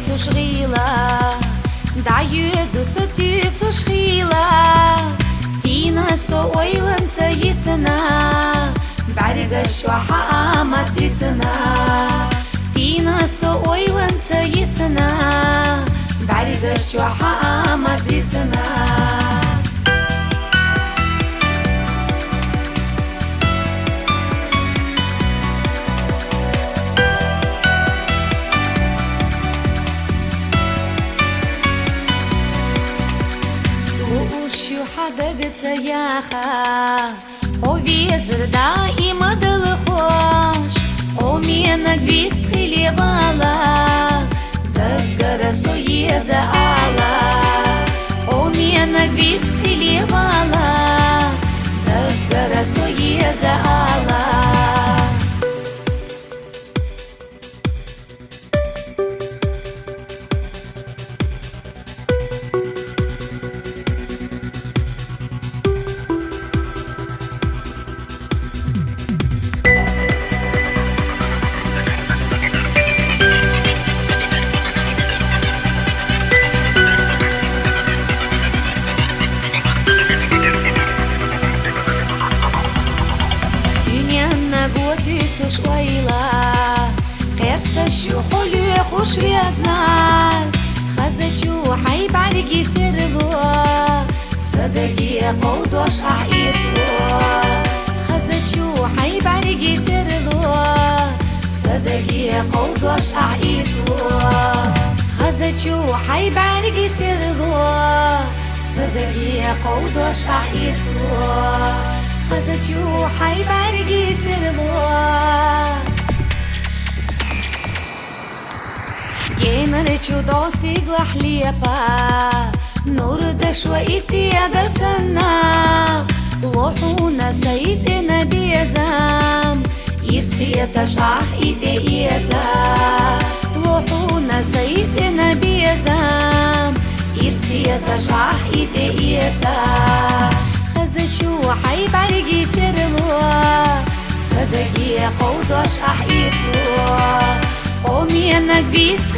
zu schriela da jüdu sati su schriela dina so oilan tsayisna barga shwaha amadisna dina so oilan tsayisna barga shwaha amadisna حدقت ياخا خوي زردا يمدل خوش ومينك بيستخلي بالا دقر سوية زعالا ومينك بيستخلي بالا دقر سوية زعالا شويلا قرصة شو حلو خوش ويزنال خزتشو حيب عليكي سرلو صدقي قودوش أحيسلو خزتشو حيب عليكي سرلو صدقي قودوش أحيسلو خزتشو حيب عليكي سرلو صدقي قودوش أحيسلو خزتشو حيب عليكي سرلو Речу достигла хлеба, нур дошла и сияда сана, лоху на саите на безам, и света шах и те ица, лоху на саите на безам, и света шах и те ица, хазачу хайб алиги серлуа, садаги قودش أحيسوا ومينك بيست